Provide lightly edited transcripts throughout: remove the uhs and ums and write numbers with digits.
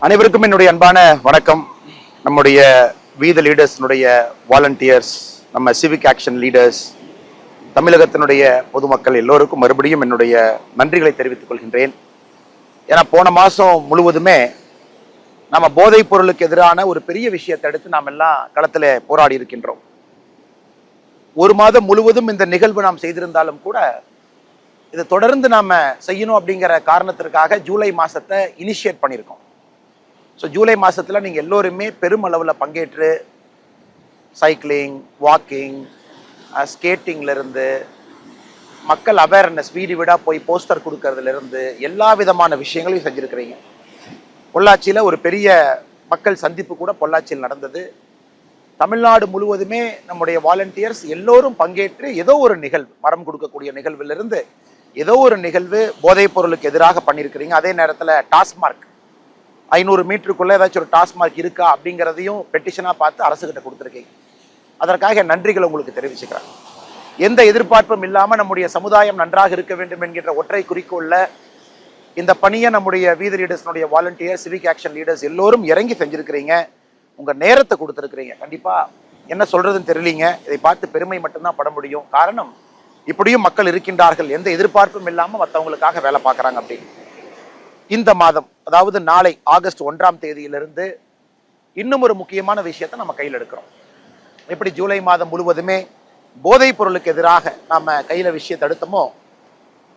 அனைவருக்கும் என்னுடைய அன்பான வணக்கம். நம்முடைய வீத லீடர்ஸ்னுடைய வாலண்டியர்ஸ், நம்ம சிவிக் ஆக்ஷன் லீடர்ஸ், தமிழகத்தினுடைய பொதுமக்கள் எல்லோருக்கும் மறுபடியும் என்னுடைய நன்றிகளை தெரிவித்துக் கொள்கின்றேன். ஏன்னா போன மாதம் முழுவதுமே நம்ம போதைப் பொருளுக்கு எதிரான ஒரு பெரிய விஷயத்தை எடுத்து நாம் எல்லாம் களத்தில் போராடி இருக்கின்றோம். ஒரு மாதம் முழுவதும் இந்த நிகழ்வு நாம் செய்திருந்தாலும் கூட இதை தொடர்ந்து நாம் செய்யணும் அப்படிங்கிற காரணத்திற்காக ஜூலை மாதத்தை இனிஷியேட் பண்ணியிருக்கோம். ஸோ ஜூலை மாதத்தில் நீங்கள் எல்லோருமே பெருமளவில் பங்கேற்று சைக்கிளிங், வாக்கிங், ஸ்கேட்டிங்லேருந்து மக்கள் அவேர்னஸ் வீடு வீடாக போய் போஸ்டர் கொடுக்கறதுலேருந்து எல்லா விதமான விஷயங்களையும் செஞ்சுருக்கிறீங்க. பொள்ளாச்சியில் ஒரு பெரிய மக்கள் சந்திப்பு கூட பொள்ளாச்சியில் நடந்தது. தமிழ்நாடு முழுவதுமே நம்முடைய வாலண்டியர்ஸ் எல்லோரும் பங்கேற்று ஏதோ ஒரு நிகழ்வு, மரம் கொடுக்கக்கூடிய நிகழ்விலிருந்து ஏதோ ஒரு நிகழ்வு போதைப் பொருளுக்கு எதிராக பண்ணியிருக்கிறீங்க. அதே நேரத்தில் டாஸ்மார்க் 500 மீட்டருக்குள்ளே ஏதாச்சும் ஒரு டாஸ்மார்க் இருக்கா அப்படிங்கிறதையும் பெட்டிஷனாக பார்த்து அரசுகிட்ட கொடுத்துருக்கீங்க. அதற்காக நன்றிகள் உங்களுக்கு தெரிவிச்சுக்கிறேன். எந்த எதிர்பார்ப்பும் இல்லாமல் நம்முடைய சமுதாயம் நன்றாக இருக்க வேண்டும் என்கின்ற ஒற்றை குறிக்கோள்ல இந்த பணியை நம்முடைய வீத லீடர்ஸ்னுடைய வாலண்டியர், சிவிக் ஆக்ஷன் லீடர்ஸ் எல்லோரும் இறங்கி செஞ்சுருக்கிறீங்க. உங்கள் நேரத்தை கொடுத்துருக்குறீங்க. கண்டிப்பாக என்ன சொல்கிறதுன்னு தெரியலீங்க. இதை பார்த்து பெருமை மட்டும்தான் பட முடியும். காரணம், இப்படியும் மக்கள் இருக்கின்றார்கள், எந்த எதிர்பார்ப்பும் இல்லாமல் மற்றவங்களுக்காக வேலை பார்க்குறாங்க அப்படின்னு. இந்த மாதம், அதாவது நாளை ஆகஸ்ட் 1ஆம் தேதியிலிருந்து இன்னும் ஒரு முக்கியமான விஷயத்தை நம்ம கையில் எடுக்கிறோம். எப்படி ஜூலை மாதம் முழுவதுமே போதைப் பொருளுக்கு எதிராக நாம கையில் விஷயத்தை எடுத்தோமோ,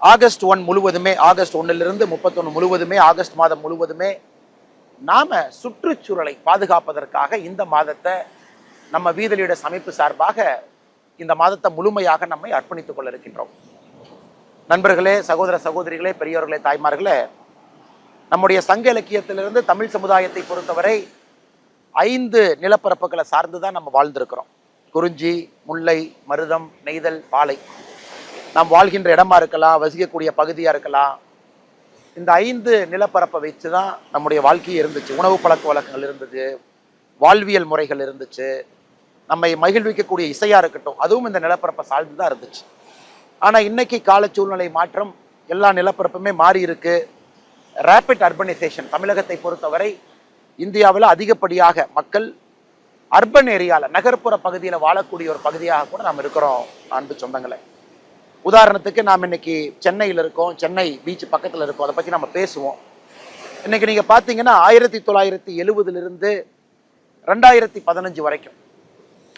ஆகஸ்ட் 1 முழுவதுமே, ஆகஸ்ட் 1லிருந்து 31 முழுவதுமே, ஆகஸ்ட் மாதம் முழுவதுமே நாம சுற்றுச்சூழலை பாதுகாப்பதற்காக இந்த மாதத்தை நம்ம வீத லீடர்ஸ் அமைப்பு சார்பாக இந்த மாதத்தை முழுமையாக நம்மை அர்ப்பணித்துக் கொள்ள இருக்கின்றோம். நண்பர்களே, சகோதர சகோதரிகளே, பெரியவர்களே, தாய்மார்களே, நம்முடைய சங்க இலக்கியத்திலிருந்து தமிழ் சமுதாயத்தை பொறுத்தவரை 5 நிலப்பரப்புகளை சார்ந்துதான் நம்ம வாழ்ந்திருக்கிறோம். குறிஞ்சி, முல்லை, மருதம், நெய்தல், பாலை. நாம் வாழ்கின்ற இடமா இருக்கலாம், வசிக்கக்கூடிய பகுதியா இருக்கலாம். இந்த 5 நிலப்பரப்பை வச்சுதான் நம்முடைய வாழ்க்கையே இருந்துச்சு. உணவு பழக்க வழக்கங்கள் இருந்தது, வாழ்வியல் முறைகள் இருந்துச்சு, நம்மை மகிழ்விக்கக்கூடிய இசையா இருக்கட்டும், அதுவும் இந்த நிலப்பரப்பை சார்ந்துதான் இருந்துச்சு. ஆனா இன்னைக்கு கால சூழ்நிலை மாற்றம், எல்லா நிலப்பரப்புமே மாறி இருக்கு. ரேபிட் அர்பனைசேஷன் தமிழகத்தை பொறுத்தவரை இந்தியாவில் அதிகப்படியாக மக்கள் அர்பன் ஏரியாவில், நகர்ப்புற பகுதியில் வாழக்கூடிய ஒரு பகுதியாக கூட நாம் இருக்கிறோம். அன்பு சொந்தங்களை, உதாரணத்துக்கு நாம் இன்னைக்கு சென்னையில் இருக்கோம், சென்னை பீச் பக்கத்தில் இருக்கோம். அதை பற்றி நம்ம பேசுவோம். இன்னைக்கு நீங்கள் பார்த்தீங்கன்னா 1970 2015 வரைக்கும்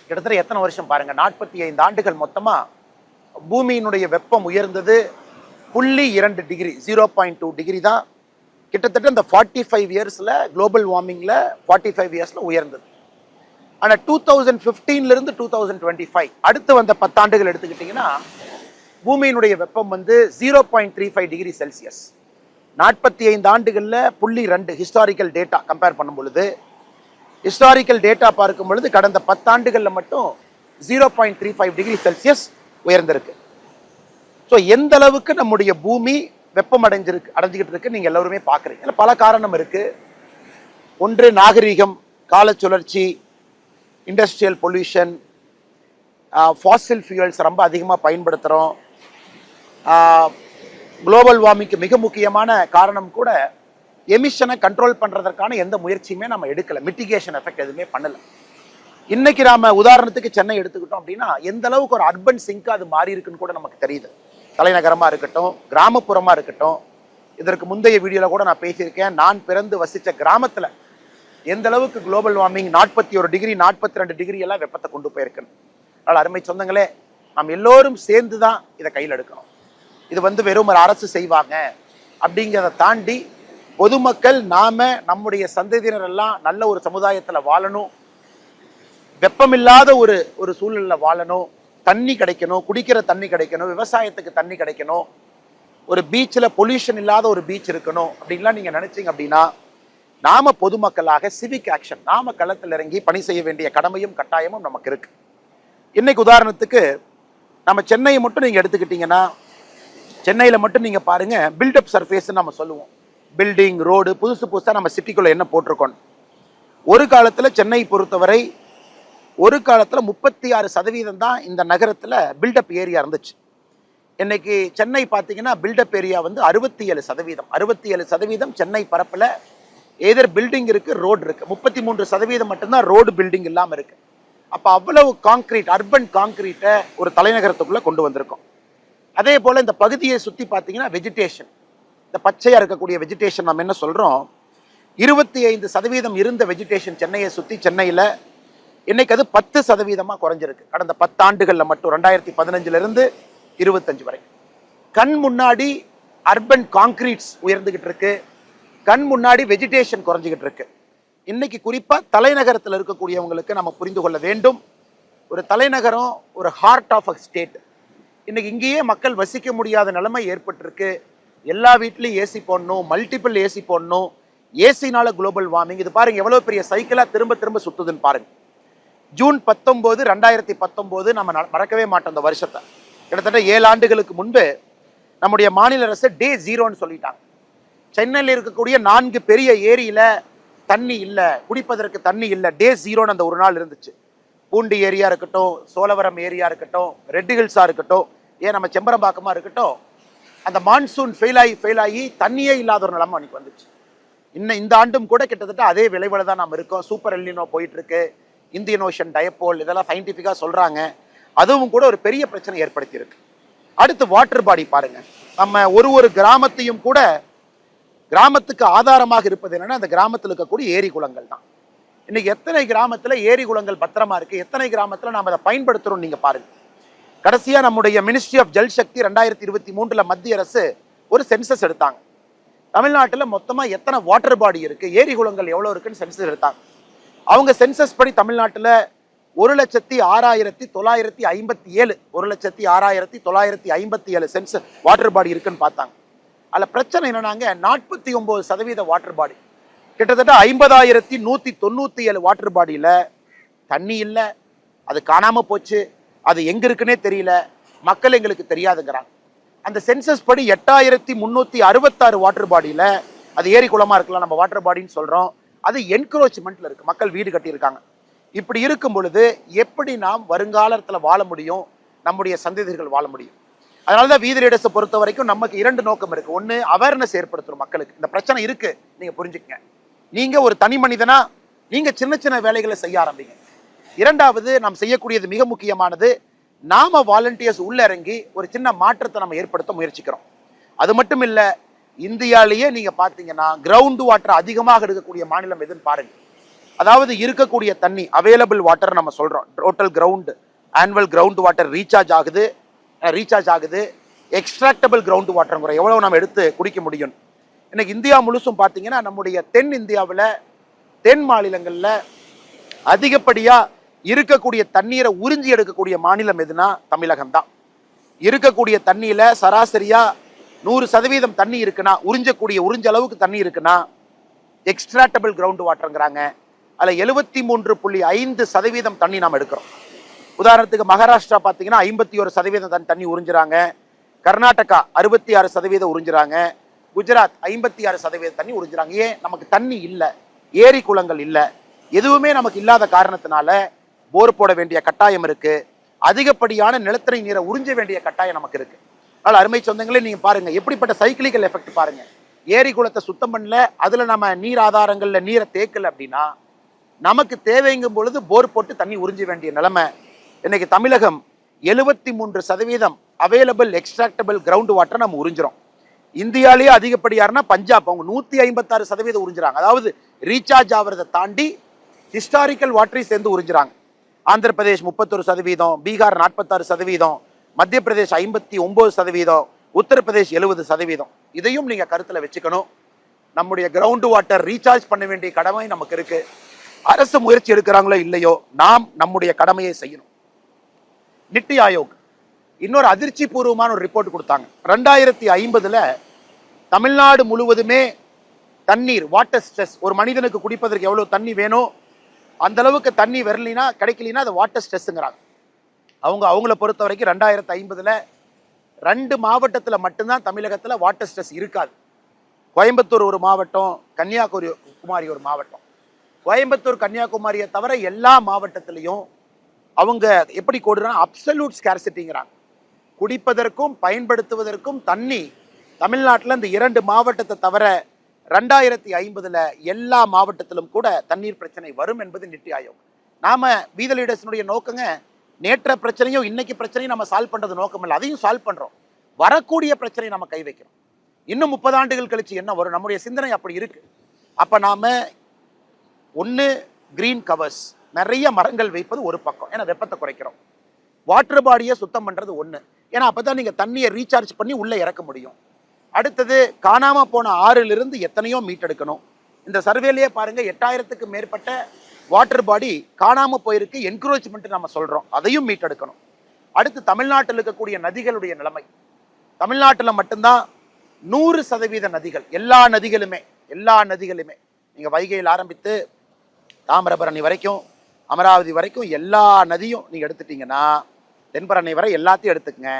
கிட்டத்தட்ட எத்தனை வருஷம் பாருங்க, 45 ஆண்டுகள் மொத்தமாக பூமியினுடைய வெப்பம் உயர்ந்தது 0.2 டிகிரி, 0.2 டிகிரி தான் கிட்டத்தட்ட இந்த 45 இயர்ஸில், குளோபல் வார்மிங்கில் 45 இயர்ஸில் உயர்ந்தது. ஆனால் 2015 2025 அடுத்து வந்த 10 ஆண்டுகள் எடுத்துக்கிட்டிங்கன்னா பூமியினுடைய வெப்பம் வந்து 0.35 டிகிரி செல்சியஸ். 45 ஆண்டுகளில் 0.2 ஹிஸ்டாரிக்கல் டேட்டா கம்பேர் பண்ணும் பொழுது, ஹிஸ்டாரிக்கல் டேட்டா பார்க்கும் பொழுது கடந்த 10 ஆண்டுகளில் மட்டும் 0.35 டிகிரி செல்சியஸ் உயர்ந்திருக்கு. ஸோ எந்த அளவுக்கு நம்முடைய பூமி வெப்பம் அடைஞ்சுக்கிட்டு இருக்கு நீங்க எல்லாருமே பார்க்குறீங்க. பல காரணம் இருக்கு. ஒன்று நாகரீகம், கால சுழற்சி, இண்டஸ்ட்ரியல் பொல்யூஷன், ஃபாசில் ஃபியூயல்ஸ் ரொம்ப அதிகமாக பயன்படுத்துகிறோம். குளோபல் வார்மிங்க்கு மிக முக்கியமான காரணம் கூட எமிஷனை கண்ட்ரோல் பண்ணுறதற்கான எந்த முயற்சியுமே நம்ம எடுக்கலை. மிட்டிகேஷன் எஃபெக்ட் எதுவுமே பண்ணலை. இன்னைக்கு நாம உதாரணத்துக்கு சென்னை எடுத்துக்கிட்டோம் அப்படின்னா எந்த அளவுக்கு ஒரு அர்பன் சிங்க் அது மாறி இருக்குன்னு கூட நமக்கு தெரியுது. தலைநகரமாக இருக்கட்டும், கிராமப்புறமாக இருக்கட்டும். இதற்கு முந்தைய வீடியோவில் கூட நான் பேசியிருக்கேன். நான் பிறந்து வசித்த கிராமத்தில் எந்த அளவுக்கு குளோபல் வார்மிங் 41 டிகிரி 42 டிகிரி எல்லாம் வெப்பத்தை கொண்டு போயிருக்குன்னு. அதனால் அருமை சொந்தங்களே, நாம் எல்லோரும் சேர்ந்து தான் இதை கையில் எடுக்கணும். இது வந்து வெறும் ஒரு அரசு செய்வாங்க அப்படிங்கிறத தாண்டி பொதுமக்கள், நாம நம்முடைய சந்ததியினர் எல்லாம் நல்ல ஒரு சமுதாயத்தில் வாழணும், வெப்பமில்லாத ஒரு சூழ்நிலையில் வாழணும், தண்ணி கிடைக்கணும், குடிக்கிற தண்ணி கிடைக்கணும், விவசாயத்துக்கு தண்ணி கிடைக்கணும், ஒரு பீச்சில் பொல்யூஷன் இல்லாத ஒரு பீச் இருக்கணும் அப்படின்லாம் நீங்கள் நினைச்சீங்க அப்படின்னா நாம பொதுமக்களாக சிவிக் ஆக்ஷன், நாம களத்தில் இறங்கி பணி செய்ய வேண்டிய கடமையும் கட்டாயமும் நமக்கு இருக்கு. இன்னைக்கு உதாரணத்துக்கு நம்ம சென்னையை மட்டும் நீங்கள் எடுத்துக்கிட்டீங்கன்னா, சென்னையில் மட்டும் நீங்கள் பாருங்க, பில்டப் சர்ஃபேஸ்ன்னு நம்ம சொல்லுவோம். பில்டிங், ரோடு, புதுசாக நம்ம சிட்டிக்குள்ளே என்ன போட்டிருக்கோம். ஒரு காலத்தில் சென்னை பொறுத்தவரை 36% தான் இந்த நகரத்தில் பில்டப் ஏரியா இருந்துச்சு. இன்னைக்கு சென்னை பார்த்தீங்கன்னா பில்டப் ஏரியா வந்து 67%. 67% சென்னை பரப்பில் ஏதர் பில்டிங் இருக்கு, ரோடு இருக்கு. 33% மட்டும்தான் ரோடு பில்டிங் இல்லாம இருக்கு. அப்ப அவ்வளவு கான்கிரீட், அர்பன் கான்கிரீட்டை ஒரு தலைநகரத்துக்குள்ள கொண்டு வந்திருக்கோம். அதே போல இந்த பகுதியை சுத்தி பார்த்தீங்கன்னா வெஜிடேஷன், இந்த பச்சையா இருக்கக்கூடிய வெஜிடேஷன் நம்ம என்ன சொல்றோம், 25% இருந்த வெஜிடேஷன் சென்னையை சுத்தி, சென்னையில இன்னைக்கு அது 10% குறைஞ்சிருக்கு. கடந்த 10 ஆண்டுகள்ல மட்டும் 2015 இருந்து 25 வரை. கண் முன்னாடி அர்பன் கான்கிரீட்ஸ் உயர்ந்துகிட்டு இருக்கு, கண் முன்னாடி வெஜிடேஷன் குறைஞ்சிக்கிட்டு இருக்கு. இன்னைக்கு குறிப்பா தலைநகரத்தில் இருக்கக்கூடியவங்களுக்கு நம்ம புரிந்து கொள்ள வேண்டும், ஒரு தலைநகரம் ஒரு ஹார்ட் ஆஃப் அ ஸ்டேட். இன்னைக்கு இங்கேயே மக்கள் வசிக்க முடியாத நிலைமை ஏற்பட்டிருக்கு. எல்லா வீட்லயும் ஏசி போடணும், மல்டிபிள் ஏசி போடணும். ஏசினால குளோபல் வார்மிங். இது பாருங்க எவ்வளவு பெரிய சைக்கிளா திரும்ப திரும்ப சுத்துதுன்னு பாருங்க. ஜூன் 19, 2019 நம்ம மறக்கவே மாட்டோம். அந்த வருஷத்தை கிட்டத்தட்ட 7 ஆண்டுகளுக்கு முன்பு நம்முடைய மாநில அரசு டே 0ன்னு சொல்லிட்டாங்க. சென்னையில் இருக்கக்கூடிய 4 பெரிய ஏரியில தண்ணி இல்லை, குடிப்பதற்கு தண்ணி இல்லை. டே 0ன்னு அந்த ஒரு நாள் இருந்துச்சு. பூண்டி ஏரியா இருக்கட்டும், சோழவரம் ஏரியா இருக்கட்டும், ரெட் ஹில்ஸா இருக்கட்டும், ஏன் நம்ம செம்பரம்பாக்கமா இருக்கட்டும், அந்த மான்சூன் ஃபெயில் ஆகி தண்ணியே இல்லாத ஒரு நிலைமை அன்னைக்கு வந்துச்சு. இன்னும் இந்த ஆண்டும் கூட கிட்டத்தட்ட அதே விளைவுல தான் நம்ம இருக்கோம். சூப்பர் எல்னினோ போயிட்டு இருக்கு, இந்தியன் ஓஷன் டயப்போல், இதெல்லாம் சயின்டிஃபிக்காக சொல்றாங்க. அதுவும் கூட ஒரு பெரிய பிரச்சனை ஏற்படுத்தி இருக்கு. அடுத்து வாட்டர் பாடி பாருங்க. நம்ம ஒரு கிராமத்தையும் கூட, கிராமத்துக்கு ஆதாரமாக இருப்பது என்னன்னா அந்த கிராமத்தில் இருக்கக்கூடிய ஏரி குளங்கள் தான். இன்னைக்கு எத்தனை கிராமத்துல ஏரி குளங்கள் பத்திரமா இருக்கு, எத்தனை கிராமத்துல நாம அதை பயன்படுத்துறோம் நீங்க பாருங்க. கடைசியா நம்முடைய மினிஸ்ட்ரி ஆஃப் ஜல் சக்தி 2023 மத்திய அரசு ஒரு சென்சஸ் எடுத்தாங்க. தமிழ்நாட்டில் மொத்தமா எத்தனை வாட்டர் பாடி இருக்கு, ஏரி குளங்கள் எவ்வளவு இருக்குன்னு சென்சஸ் எடுத்தாங்க. அவங்க சென்சஸ் படி தமிழ்நாட்டில் 1,06,957 1,06,957 சென்சஸ் வாட்டர் பாடி இருக்குன்னு பார்த்தாங்க. அதுல பிரச்சனை என்னன்னாங்க, 49% வாட்டர் பாடி, கிட்டத்தட்ட 50,197 வாட்டர் பாடியில தண்ணி இல்லை, அது காணாம போச்சு, அது எங்க இருக்குன்னே தெரியல, மக்கள் எங்களுக்கு தெரியாதுங்கிறாங்க. அந்த சென்சஸ் படி 8,366 வாட்டர் பாடியில, அது ஏரி குளமா இருக்கலாம், நம்ம வாட்டர் பாடின்னு சொல்றோம், அது என்க்ரோச்மெண்ட்ல இருக்கு, மக்கள் வீடு கட்டியிருக்காங்க. இப்படி இருக்கும் பொழுது எப்படி நாம் வருங்காலத்தில் வாழ முடியும், நம்முடைய சந்ததிகள் வாழ முடியும்? அதனாலதான் வீதி லீடர்ஸை பொறுத்த வரைக்கும் நமக்கு 2 நோக்கம் இருக்கு. ஒன்னு, அவேர்னஸ் ஏற்படுத்தணும் மக்களுக்கு, இந்த பிரச்சனை இருக்கு நீங்க புரிஞ்சுக்கங்க. நீங்க ஒரு தனி மனிதனா நீங்க சின்ன சின்ன வேலைகளை செய்ய ஆரம்பிங்க. 2வது, நாம் செய்யக்கூடியது மிக முக்கியமானது, நாம வாலண்டியர்ஸ் உள்ள இறங்கி ஒரு சின்ன மாற்றத்தை நம்ம ஏற்படுத்த முயற்சிக்கிறோம். அது மட்டும் இல்ல, இந்தியாலேயே நீங்க பாத்தீங்கன்னா கிரவுண்ட் வாட்டர் அதிகமாக எடுக்கக்கூடிய மாநிலம் எதுன்னு பாருங்க. அதாவது இருக்கக்கூடிய தண்ணி அவைலபிள் வாட்டர் நம்ம சொல்றோம், total ground annual ground water recharge ஆகுது, எக்ஸ்ட்ராக்டபிள் கிரவுண்ட் வாட்டர் எவ்வளவு நம்ம எடுத்து குடிக்க முடியும். இன்னைக்கு இந்தியா முழுசும் பாத்தீங்கன்னா நம்முடைய தென் இந்தியாவில், தென் மாநிலங்கள்ல அதிகப்படியா இருக்கக்கூடிய தண்ணீரை உறிஞ்சி எடுக்கக்கூடிய மாநிலம் எதுனா தமிழகம் தான். இருக்கக்கூடிய தண்ணியில சராசரியா 100% தண்ணி இருக்குன்னா, உறிஞ்ச அளவுக்கு தண்ணி இருக்குன்னா எக்ஸ்ட்ராக்டபிள் கிரவுண்ட் வாட்டர்ங்கிறாங்க. அதில் 73.5% தண்ணி நாம் எடுக்கிறோம். உதாரணத்துக்கு மகாராஷ்டிரா பார்த்தீங்கன்னா 51% தண்ணி உறிஞ்சுறாங்க, கர்நாடகா 66% உறிஞ்சுறாங்க, குஜராத் 56% தண்ணி உறிஞ்சுறாங்க. ஏன்? நமக்கு தண்ணி இல்லை, ஏரி குளங்கள் இல்லை, எதுவுமே நமக்கு இல்லாத காரணத்தினால போர் போட வேண்டிய கட்டாயம் இருக்கு, அதிகப்படியான நிலத்தடி நீரை உறிஞ்ச வேண்டிய கட்டாயம் நமக்கு இருக்கு. அதனால் அருமை சொந்தங்களே, நீங்க பாருங்க எப்படிப்பட்ட சைக்கிளிக்கல் எஃபெக்ட் பாருங்க. ஏரி குளத்தை சுத்தம் பண்ணல, அதுல நம்ம நீர் ஆதாரங்கள்ல நீரை தேக்கல அப்படின்னா நமக்கு தேவைங்கும் பொழுது போர் போட்டு தண்ணி உறிஞ்ச வேண்டிய நிலைமை. இன்னைக்கு தமிழகம் 73% அவைலபிள் எக்ஸ்ட்ராக்டபிள் கிரவுண்ட் வாட்டர் நம்ம உறிஞ்சிரும். இந்தியாலேயே அதிகப்படியாருன்னா பஞ்சாப், அவங்க 156% உறிஞ்சுறாங்க. அதாவது ரீசார்ஜ் ஆகிறத தாண்டி ஹிஸ்டாரிக்கல் வாட்டரை சேர்ந்து உறிஞ்சுறாங்க. ஆந்திர பிரதேஷ் 31%, பீகார் 46%, மத்திய பிரதேஷ் 59%, உத்தரப்பிரதேஷ் 70%. இதையும் நீங்க கருத்துல வச்சுக்கணும். நம்முடைய கிரவுண்ட் வாட்டர் ரீசார்ஜ் பண்ண வேண்டிய கடமை நமக்கு இருக்கு. அரசு முயற்சி எடுக்கிறாங்களோ இல்லையோ, நாம் நம்முடைய கடமையை செய்யணும். நித்தி ஆயோக் இன்னொரு அதிர்ச்சி பூர்வமான ஒரு ரிப்போர்ட் கொடுத்தாங்க. 2050 தமிழ்நாடு முழுவதுமே தண்ணீர், வாட்டர் ஸ்ட்ரெஸ், ஒரு மனிதனுக்கு குடிப்பதற்கு எவ்வளவு தண்ணி வேணும் அந்த அளவுக்கு தண்ணி வரலினா கிடைக்கலினா அது வாட்டர் ஸ்ட்ரெஸ்ங்கிறாங்க. அவங்கள பொறுத்த வரைக்கும் 2050 2 மாவட்டத்தில் மட்டும்தான் தமிழகத்தில் வாட்டர் ஸ்ட்ரெஸ் இருக்காது. கோயம்புத்தூர் ஒரு மாவட்டம், கன்னியாகுமரி ஒரு மாவட்டம். கோயம்புத்தூர் கன்னியாகுமரியை தவிர எல்லா மாவட்டத்திலையும் அவங்க எப்படி கொடுறாங்க, அப்சல்யூட் ஸ்கார்சிட்டிங்கிறாங்க. குடிப்பதற்கும் பயன்படுத்துவதற்கும் தண்ணி தமிழ்நாட்டில் இந்த 2 மாவட்டத்தை தவிர 2050 எல்லா மாவட்டத்திலும் கூட தண்ணீர் பிரச்சனை வரும் என்பது நித்தி ஆயோக். நாம வீத லீடர்ஸினுடைய நோக்கங்க, நேற்ற பிரச்சனையும் இன்னைக்கு பிரச்சனையும் நம்ம சால்வ் பண்றது நோக்கம் இல்லை, அதையும் சால்வ் பண்றோம். வரக்கூடிய பிரச்சனை நம்ம கை வைக்கிறோம். இன்னும் 30 ஆண்டுகள் கழிச்சு என்ன வரும், நம்முடைய சிந்தனை அப்படி இருக்கு. அப்ப நாம ஒன்று கிரீன் கவர்ஸ், நிறைய மரங்கள் வைப்பது ஒரு பக்கம், ஏன்னா வெப்பத்தை குறைக்கிறோம். வாட்டர் பாடியை சுத்தம் பண்றது ஒன்று, ஏன்னா அப்பதான் நீங்க தண்ணியை ரீசார்ஜ் பண்ணி உள்ள இறக்க முடியும். அடுத்தது காணாம போன ஆறிலிருந்து எத்தனையோ மீட்டெடுக்கணும். இந்த சர்வேலையே பாருங்க, 8000க்கு மேற்பட்ட வாட்டர் பாடி காணாம போயிருக்கு, என்க்ரோச்மெண்ட் நம்ம சொல்றோம், அதையும் மீட்டெடுக்கணும். அடுத்து தமிழ்நாட்டில் இருக்கக்கூடிய நதிகளுடைய நிலைமை, தமிழ்நாட்டில் மட்டும்தான் 100% நதிகள், எல்லா நதிகளுமே நீங்க வைகையில் ஆரம்பித்து தாமிரபரணி வரைக்கும் அமராவதி வரைக்கும் எல்லா நதியும் நீங்க எடுத்துட்டீங்கன்னா, தென்பரணி வரை எல்லாத்தையும் எடுத்துக்கங்க,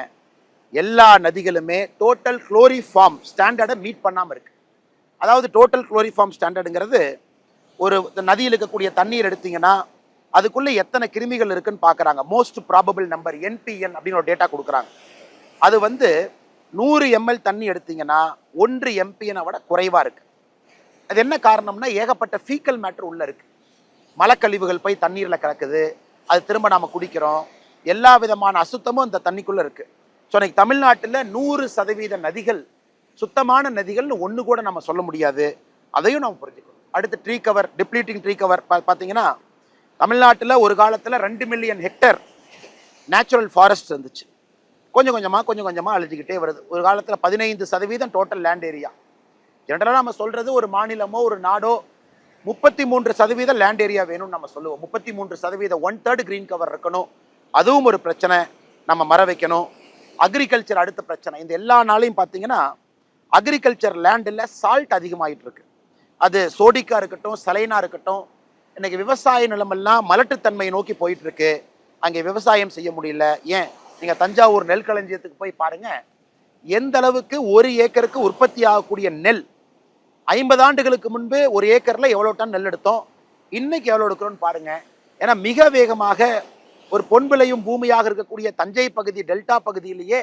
எல்லா நதிகளுமே டோட்டல் குளோரிஃபார்ம் ஸ்டாண்டர்டை மீட் பண்ணாம இருக்கு. அதாவது டோட்டல் குளோரிஃபார்ம் ஸ்டாண்டர்டுங்கிறது, ஒரு நதியில் இருக்கக்கூடிய தண்ணீர் எடுத்தீங்கன்னா அதுக்குள்ள எத்தனை கிருமிகள் இருக்குன்னு பாக்குறாங்க. மோஸ்ட் ப்ராபபிள் நம்பர் NPN அப்படின்னு ஒரு டேட்டா கொடுக்குறாங்க. அது 100 ml தண்ணி எடுத்தீங்கன்னா 1 MPN விட குறைவா இருக்கு. அது என்ன காரணம்னா, ஏகப்பட்ட ஃபீக்கல் மேட்டர் உள்ள இருக்கு. மலக்கழிவுகள் போய் தண்ணீர்ல கலக்குது, அது திரும்ப நாம குடிக்கிறோம், எல்லா விதமான அசுத்தமும் அந்த தண்ணிக்குள்ள இருக்கு. ஸோ இன்னைக்கு தமிழ்நாட்டில் 100% நதிகள் சுத்தமான நதிகள்னு ஒன்று கூட நம்ம சொல்ல முடியாது. அதையும் நம்ம புரிஞ்சுக்கணும். அடுத்து tree cover, depleting tree cover பார்த்தீங்கன்னா, தமிழ்நாட்டில் ஒரு காலத்தில் 2 மில்லியன் ஹெக்டேர் நேச்சுரல் ஃபாரஸ்ட் இருந்துச்சு. கொஞ்சம் கொஞ்சமாக அழிஞ்சிக்கிட்டே வருது. ஒரு காலத்தில் 15% டோட்டல் லேண்ட் ஏரியா. ஜென்ரலாக நம்ம சொல்றது, ஒரு மாநிலமோ ஒரு நாடோ 33% லேண்ட் ஏரியா வேணும்னு நம்ம சொல்லுவோம். 33%, 1/3 கிரீன் கவர் இருக்கணும். அதுவும் ஒரு பிரச்சனை, நம்ம மர வைக்கணும். அக்ரிகல்ச்சர் அடுத்த பிரச்சனை. இந்த எல்லா நாளையும் பார்த்தீங்கன்னா அக்ரிகல்ச்சர் லேண்டில் சால்ட் அதிகமாகிட்டு இருக்கு. அது சோடிக்கா இருக்கட்டும், சலைனா இருக்கட்டும். இன்னைக்கு விவசாய நிலமெல்லாம் மலட்டுத்தன்மையை நோக்கி போயிட்டு இருக்கு. அங்கே விவசாயம் செய்ய முடியல. ஏன், நீங்க தஞ்சாவூர் நெல் களஞ்சியத்துக்கு போய் பாருங்க, எந்த அளவுக்கு ஒரு ஏக்கருக்கு உற்பத்தி ஆகக்கூடிய நெல் 50 ஆண்டுகளுக்கு முன்பு ஒரு ஏக்கர்ல எவ்வளவு டன் நெல் எடுத்தோம், இன்னைக்கு எவ்வளவு எடுக்கிறோம்னு பாருங்க. ஏன்னா மிக வேகமாக ஒரு பொன் விளையும் பூமியாக இருக்கக்கூடிய தஞ்சை பகுதி, டெல்டா பகுதியிலேயே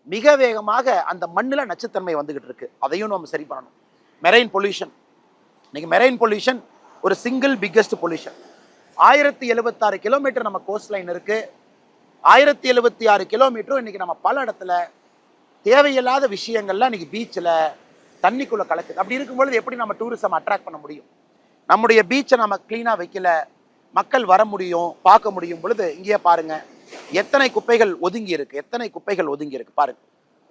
மிக வேகமாக அந்த மண்ணில் நச்சுத்தன்மை வந்துகிட்டு இருக்கு. அதையும் நம்ம சரி பண்ணணும். மெரைன் பொல்யூஷன், இன்னைக்கு மெரைன் பொல்யூஷன் ஒரு சிங்கிள் பிக்கெஸ்ட் பொல்யூஷன். 1076 கிலோமீட்டர் நம்ம கோஸ்ட் லைன் இருக்கு. 1076 கிலோமீட்டரும் இன்னைக்கு நம்ம பல இடத்துல தேவையில்லாத விஷயங்கள்லாம் இன்னைக்கு பீச்சில் தண்ணிக்குள்ள கலக்குது. அப்படி இருக்கும்பொழுது எப்படி நம்ம டூரிசம் அட்ராக்ட் பண்ண முடியும்? நம்முடைய பீச்சை நம்ம கிளீனா வைக்கல, மக்கள் வர முடியும், பார்க்க முடியும் பொழுது இங்கேயே பாருங்க எத்தனை குப்பைகள் ஒதுங்கி இருக்கு, பாருங்க.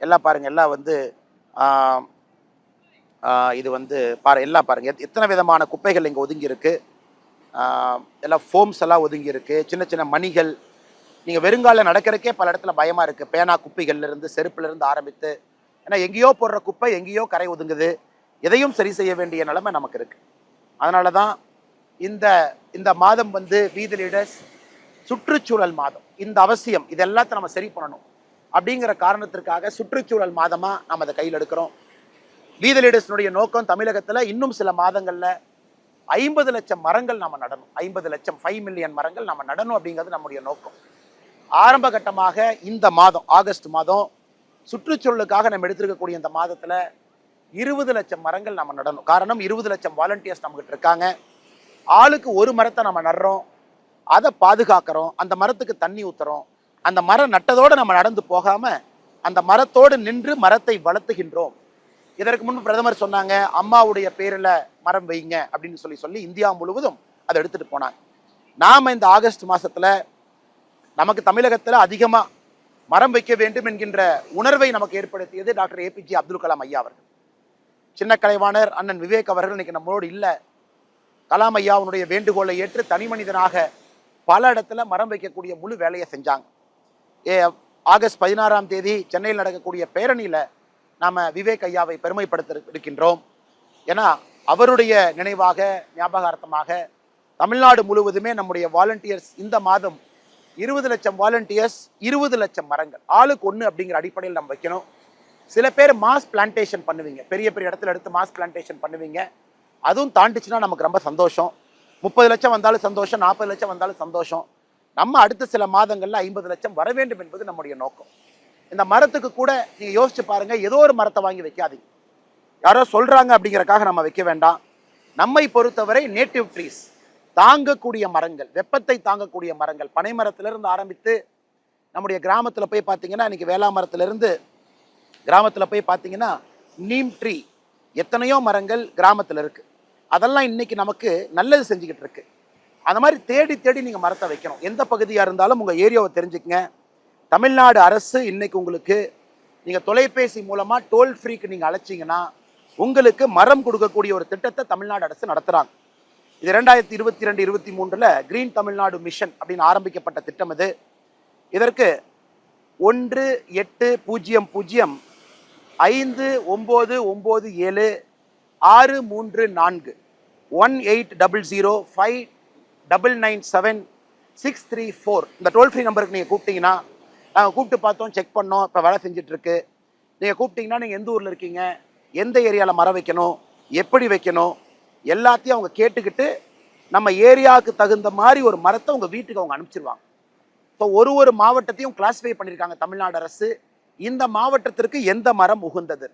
எல்லாம் பாருங்க, எல்லாம் இது எல்லாம் பாருங்க, எத்தனை விதமான குப்பைகள் இங்கே ஒதுங்கி இருக்கு. எல்லாம் ஃபோம்ஸ் எல்லாம் ஒதுங்கி இருக்கு, சின்ன சின்ன மணிகள். நீங்க வெறுங்கால நடக்கிறதுக்கே பல இடத்துல பயமா இருக்கு. பேனா குப்பைகள்ல இருந்து, செருப்புல இருந்து ஆரம்பித்து, ஏன்னா எங்கேயோ போடுற குப்பை எங்கேயோ கரை ஒதுங்குது. எதையும் சரி செய்ய வேண்டிய நிலைமை நமக்கு இருக்கு. அதனாலதான் இந்த மாதம் வீத லீடர்ஸ் சுற்றுச்சூழல் மாதம். இந்த அவசியம், இது எல்லாத்தையும் நம்ம சரி பண்ணணும் அப்படிங்கிற காரணத்திற்காக சுற்றுச்சூழல் மாதமா நம்ம அதை கையில் எடுக்கிறோம். வீத லீடர்ஸ்னுடைய நோக்கம், தமிழகத்துல இன்னும் சில மாதங்கள்ல 50 லட்சம் மரங்கள் நம்ம நடணும். 50 லட்சம், 5 மில்லியன் மரங்கள் நம்ம நடணும் அப்படிங்கிறது நம்முடைய நோக்கம். ஆரம்ப கட்டமாக இந்த மாதம், ஆகஸ்ட் மாதம், சுற்றுச்சூழலுக்காக நம்ம எடுத்திருக்கக்கூடிய இந்த மாதத்துல 20 லட்சம் மரங்கள் நம்ம நடணும். காரணம், 20 லட்சம் வாலண்டியர்ஸ் நம்மகிட்ட இருக்காங்க. ஆளுக்கு ஒரு மரத்தை நம்ம நடுறோம், அதை பாதுகாக்கிறோம், அந்த மரத்துக்கு தண்ணி ஊத்துறோம். அந்த மரம் நட்டதோடு நம்ம நடந்து போகாம அந்த மரத்தோடு நின்று மரத்தை வளர்த்துகின்றோம். இதற்கு முன்பு பிரதமர் சொன்னாங்க, அம்மாவுடைய பேரில் மரம் வைங்க அப்படின்னு சொல்லி இந்தியா முழுவதும் அதை எடுத்துட்டு போனாங்க. நாம இந்த ஆகஸ்ட் மாசத்துல நமக்கு தமிழகத்துல அதிகமா மரம் வைக்க வேண்டும் என்கின்ற உணர்வை நமக்கு ஏற்படுத்தியது டாக்டர் APJ அப்துல் கலாம் ஐயா அவர்கள். சின்ன கலைவாணர் அண்ணன் விவேக் அவர்கள் இன்னைக்கு நம்மளோடு இல்லை. கலாம் ஐயாவுடைய வேண்டுகோளை ஏற்று தனி மனிதனாக பல இடத்துல மரம் வைக்கக்கூடிய முழு வேலையை செஞ்சாங்க. ஆகஸ்ட் 16ஆம் தேதி சென்னையில் நடக்கக்கூடிய பேரணியில நாம விவேக் ஐயாவை பெருமைப்படுத்த இருக்கின்றோம். ஏன்னா அவருடைய நினைவாக, ஞாபகார்த்தமாக தமிழ்நாடு முழுவதுமே நம்முடைய வாலண்டியர்ஸ் இந்த மாதம் 20 லட்சம் வாலண்டியர்ஸ், 20 லட்சம் மரங்கள், ஆளுக்கு ஒன்று அப்படிங்கிற அடிப்படையில் நம்ம வைக்கணும். சில பேர் மாஸ் பிளான்டேஷன் பண்ணுவீங்க, பெரிய பெரிய இடத்துல எடுத்து மாஸ் பிளான்டேஷன் பண்ணுவீங்க. அதுவும் தாண்டிச்சுன்னா நமக்கு ரொம்ப சந்தோஷம். 30 லட்சம் வந்தாலும் சந்தோஷம், 40 லட்சம் வந்தாலும் சந்தோஷம். நம்ம அடுத்த சில மாதங்கள்ல 50 லட்சம் வர வேண்டும் என்பது நம்முடைய நோக்கம். இந்த மரத்துக்கு கூட நீங்க யோசிச்சு பாருங்க, ஏதோ ஒரு மரத்தை வாங்கி வைக்காதீங்க. யாரோ சொல்றாங்க அப்படிங்கறக்காக நம்ம வைக்க வேண்டாம். நம்மை பொறுத்தவரை நேட்டிவ் ட்ரீஸ், தாங்கக்கூடிய மரங்கள், வெப்பத்தை தாங்கக்கூடிய மரங்கள், பனை மரத்திலிருந்து ஆரம்பித்து நம்முடைய கிராமத்துல போய் பார்த்தீங்கன்னா, இன்னைக்கு வேளா மரத்திலிருந்து கிராமத்துல போய் பார்த்தீங்கன்னா நீம் ட்ரீ, எத்தனையோ மரங்கள் கிராமத்துல இருக்கு. அதெல்லாம் இன்னைக்கு நமக்கு நல்லது செஞ்சுக்கிட்டு இருக்கு. அந்த மாதிரி தேடி தேடி நீங்க மரத்தை வைக்கணும். எந்த பகுதியா இருந்தாலும் உங்க ஏரியாவை தெரிஞ்சுக்கங்க. தமிழ்நாடு அரசு இன்னைக்கு உங்களுக்கு நீங்க தொலைபேசி மூலமா டோல் ஃப்ரீக்கு நீங்க அழைச்சிங்கன்னா உங்களுக்கு மரம் கொடுக்கக்கூடிய ஒரு திட்டத்தை தமிழ்நாடு அரசு நடத்துறாங்க. இது 2022-23 கிரீன் தமிழ்நாடு மிஷன் அப்படின்னு ஆரம்பிக்கப்பட்ட திட்டம் இது. இதற்கு 1-8-0-5-9-9-7-634 1800-599-7-634 இந்த டோல் ஃப்ரீ நம்பருக்கு நீங்கள் கூப்பிட்டீங்கன்னா, நாங்கள் கூப்பிட்டு பார்த்தோம், செக் பண்ணோம், இப்போ வேலை செஞ்சுட்டு இருக்கு. நீங்கள் கூப்பிட்டீங்கன்னா நீங்கள் எந்த ஊரில் இருக்கீங்க, எந்த ஏரியாவில் மரம் வைக்கணும், எப்படி வைக்கணும், எல்லாத்தையும் அவங்க கேட்டுக்கிட்டு நம்ம ஏரியாவுக்கு தகுந்த மாதிரி ஒரு மரத்தை உங்கள் வீட்டுக்கு அவங்க அனுப்பிச்சிருவாங்க. இப்போ ஒரு மாவட்டத்தையும் கிளாஸிஃபை பண்ணியிருக்காங்க தமிழ்நாடு அரசு, இந்த மாவட்டத்திற்கு எந்த மரம் உகந்தது.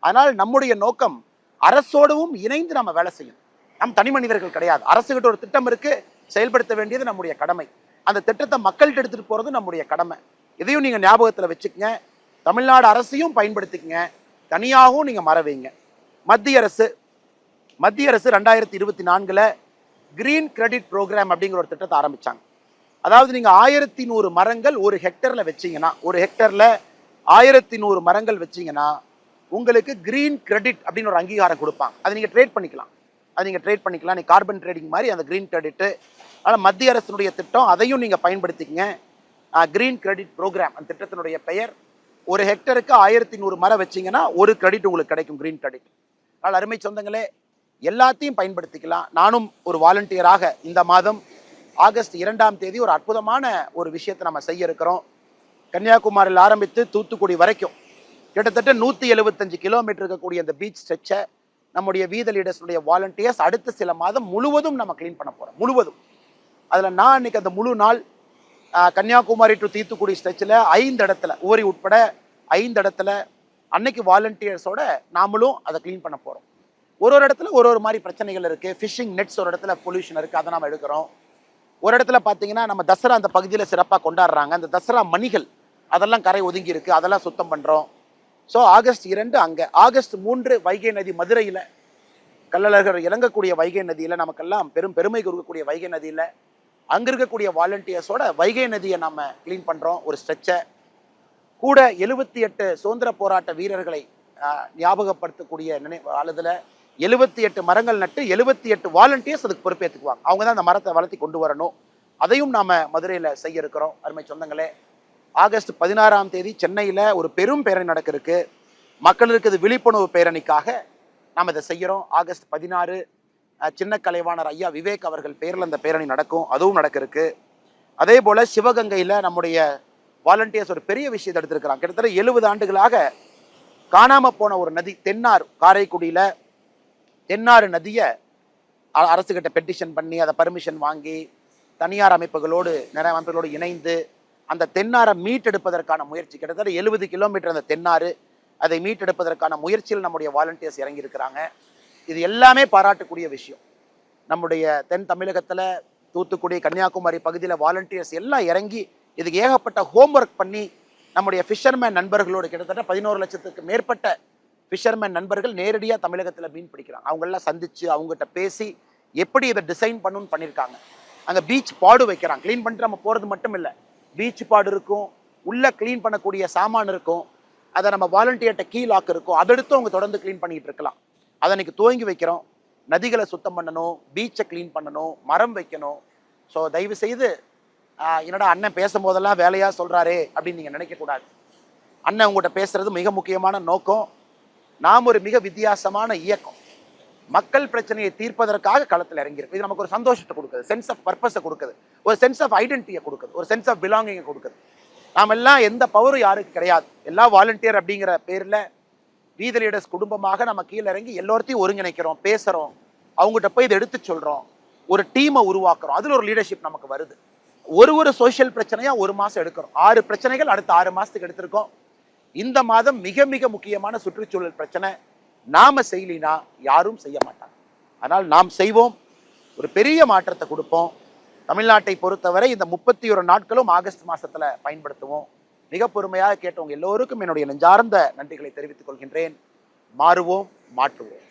அதனால் நம்முடைய நோக்கம் அரசோடவும் இணைந்து நம்ம வேலை செய்யணும். நம் தனி மனிதர்கள் கிடையாது. அரசுகிட்ட ஒரு திட்டம் இருக்கு, செயல்படுத்த வேண்டியது நம்முடைய கடமை. அந்த திட்டத்தை மக்கள்கிட்ட எடுத்துட்டு போறது நம்முடைய கடமை. இதையும் நீங்க ஞாபகத்துல வச்சுக்கங்க. தமிழ்நாடு அரசையும் பயன்படுத்திக்கங்க, தனியாகவும் நீங்க மரம் வைங்க. மத்திய அரசு 2024 கிரீன் கிரெடிட் ப்ரோக்ராம் அப்படிங்கிற ஒரு திட்டத்தை ஆரம்பிச்சாங்க. அதாவது நீங்க 1100 மரங்கள் ஒரு ஹெக்டர்ல வச்சீங்கன்னா, ஒரு ஹெக்டர்ல 1100 மரங்கள் வச்சீங்கன்னா உங்களுக்கு கிரீன் கிரெடிட் அப்படின்னு ஒரு அங்கீகாரம் கொடுப்பாங்க. அதை நீங்க ட்ரேட் பண்ணிக்கலாம். நீ கார்பன் ட்ரேடிங் மாதிரி அந்த கிரீன் கிரெடிட். அதனால் மத்திய அரசினுடைய திட்டம், அதையும் நீங்க பயன்படுத்திக்கங்க. கிரீன் கிரெடிட் ப்ரோக்ராம் அந்த திட்டத்தினுடைய பெயர். ஒரு ஹெக்டருக்கு 1100 மரம் வச்சீங்கன்னா ஒரு கிரெடிட் உங்களுக்கு கிடைக்கும், கிரீன் கிரெடிட். அதனால் அருமை சொந்தங்களே, எல்லாத்தையும் பயன்படுத்திக்கலாம். நானும் ஒரு வாலண்டியராக இந்த மாதம் ஆகஸ்ட் 2ஆம் தேதி ஒரு அற்புதமான ஒரு விஷயத்தை நம்ம செய்ய இருக்கிறோம். கன்னியாகுமரியில் ஆரம்பித்து தூத்துக்குடி வரைக்கும் கிட்டத்தட்ட 175 கிலோமீட்டர் இருக்கக்கூடிய அந்த பீச் ஸ்ட்ரெச்சை நம்முடைய வீத லீடர்ஸுடைய வாலண்டியர்ஸ் அடுத்த சில மாதம் முழுவதும் நம்ம கிளீன் பண்ண போறோம், முழுவதும். அதில் நான் இன்னைக்கு அந்த முழு நாள் கன்னியாகுமரி டு தூத்துக்குடி ஸ்ட்ரெச்சில் 5 இடத்துல, ஊரி உட்பட 5 இடத்துல அன்னைக்கு வாலண்டியர்ஸோட நாமளும் அதை கிளீன் பண்ண போறோம். ஒரு இடத்துல ஒரு மாதிரி பிரச்சனைகள் இருக்கு. ஃபிஷிங் நெட்ஸ் ஒரு இடத்துல பொல்யூஷன் இருக்கு, அதை நம்ம எடுக்கிறோம். ஒரு இடத்துல பார்த்தீங்கன்னா நம்ம தசரா அந்த பகுதியில் சிறப்பாக கொண்டாடுறாங்க, அந்த தசரா மணிகள் அதெல்லாம் கரை ஒதுங்கி இருக்கு, அதெல்லாம் சுத்தம் பண்றோம். ஸோ ஆகஸ்ட் 2 அங்கே, ஆகஸ்ட் 3 வைகை நதி மதுரையில், கள்ளழகர் இறங்கக்கூடிய வைகை நதியில், நமக்கெல்லாம் பெருமை கொடுக்கக்கூடிய வைகை நதியில் அங்கே இருக்கக்கூடிய வாலண்டியர்ஸோட வைகை நதியை நம்ம கிளீன் பண்ணுறோம். ஒரு ஸ்ட்ரெச்சை கூட 78 சுதந்திர போராட்ட வீரர்களை ஞாபகப்படுத்தக்கூடிய அளவில் 78 மரங்கள் நட்டு 78 வாலண்டியர்ஸ் அதுக்கு பொறுப்பேற்றுக்குவாங்க. அவங்க தான் அந்த மரத்தை வளர்த்தி கொண்டு வரணும். அதையும் நாம் மதுரையில் செய்ய இருக்கிறோம். அருமை சொந்தங்களே, ஆகஸ்ட் 16ஆம் தேதி சென்னையில் ஒரு பெரும் பேரணி நடக்க இருக்கு. மக்களுக்கு இது விழிப்புணர்வு பேரணிக்காக நாம் இதை செய்கிறோம். ஆகஸ்ட் 16 சின்ன கலைவாணர் ஐயா விவேக் அவர்கள் பேரில் அந்த பேரணி நடக்கும், அதுவும் நடக்க இருக்கு. அதே போல் சிவகங்கையில் நம்முடைய வாலண்டியர்ஸ் ஒரு பெரிய விஷயத்தை எடுத்திருக்கிறாங்க. கிட்டத்தட்ட 70 ஆண்டுகளாக காணாமல் போன ஒரு நதி தென்னார், காரைக்குடியில் தென்னாறு நதியை அரசுகிட்ட பெட்டிஷன் பண்ணி அதை பர்மிஷன் வாங்கி தனியார் அமைப்புகளோடு நிறைய அமைப்புகளோடு இணைந்து அந்த தென்னாரை மீட்டெடுப்பதற்கான முயற்சி, கிட்டத்தட்ட 70 கிலோமீட்டர் அந்த தென்னாறு, அதை மீட்டெடுப்பதற்கான முயற்சியில் நம்முடைய வாலண்டியர்ஸ் இறங்கி இருக்கிறாங்க. இது எல்லாமே பாராட்டக்கூடிய விஷயம். நம்முடைய தென் தமிழகத்தில் தூத்துக்குடி, கன்னியாகுமரி பகுதியில் வாலண்டியர்ஸ் எல்லாம் இறங்கி இதுக்கு ஏகப்பட்ட ஹோம்ஒர்க் பண்ணி நம்முடைய ஃபிஷர்மேன் நண்பர்களோடு கிட்டத்தட்ட 11 லட்சத்துக்கு மேற்பட்ட ஃபிஷர்மேன் நண்பர்கள் நேரடியாக தமிழகத்தில் மீன் பிடிக்கிறாங்க. அவங்களெல்லாம் சந்திச்சு அவங்ககிட்ட பேசி எப்படி இதை டிசைன் பண்ணணும்னு பண்ணியிருக்காங்க. அங்கே பீச் பாடு வைக்கிறாங்க. க்ளீன் பண்ணிட்டு நம்ம போகிறது மட்டும் இல்லை, பீச் பாடு இருக்கும், உள்ள க்ளீன் பண்ணக்கூடிய சாமான் இருக்கும், அதை நம்ம வாலண்டியர்கிட்ட கீ லாக் இருக்கும், அதை எடுத்து அவங்க தொடர்ந்து க்ளீன் பண்ணிட்டு இருக்கலாம். அதை இன்னைக்கு துவங்கி வைக்கிறோம். நதிகளை சுத்தம் பண்ணணும், பீச்சை க்ளீன் பண்ணணும், மரம் வைக்கணும். ஸோ தயவு செய்து என்னடா அண்ணன் பேசும்போதெல்லாம் வேலையாக சொல்கிறாரே அப்படின்னு நீங்கள் நினைக்கக்கூடாது. அண்ணன் உங்கள்கிட்ட பேசுறது மிக முக்கியமான நோக்கம். நாம் ஒரு மிக வித்தியாசமான இயக்கம், மக்கள் பிரச்சனையை தீர்ப்பதற்காக களத்தில் இறங்கியிருக்கு. இது நமக்கு ஒரு சந்தோஷத்தை கொடுக்குது, சென்ஸ் ஆஃப் பர்பஸை கொடுக்குது, ஒரு சென்ஸ் ஆஃப் ஐடென்டிட்டியை கொடுக்குது, ஒரு சென்ஸ் ஆஃப் பிலாங்கிங்கை கொடுக்குது. நாம் எல்லாம் எந்த பவரும் யாருக்கு கிடையாது. எல்லா வாலண்டியர் அப்படிங்கிற பேரில் வீத லீடர்ஸ் குடும்பமாக நம்ம கீழே இறங்கி எல்லோரையும் ஒருங்கிணைக்கிறோம், பேசுகிறோம், அவங்ககிட்ட போய் இதை எடுத்து சொல்கிறோம், ஒரு டீமை உருவாக்குறோம். அதில் ஒரு லீடர்ஷிப் நமக்கு வருது. ஒரு சோஷியல் பிரச்சனையாக 1 மாதம் எடுக்கிறோம். 6 பிரச்சனைகள் அடுத்த 6 மாதத்துக்கு எடுத்திருக்கோம். இந்த மாதம் மிக மிக முக்கியமான சுற்றுச்சூழல் பிரச்சனை. நாம செய்யலினா யாரும் செய்ய மாட்டாங்க. அதனால் நாம் செய்வோம், ஒரு பெரிய மாற்றத்தை கொடுப்போம். தமிழ்நாட்டை பொறுத்தவரை இந்த 31 நாட்களும் ஆகஸ்ட் மாசத்துல பயன்படுத்துவோம். மிக பொறுமையாக கேட்டவங்க எல்லோருக்கும் என்னுடைய நெஞ்சார்ந்த நன்றிகளை தெரிவித்துக் கொள்கின்றேன். மாறுவோம், மாற்றுவோம்.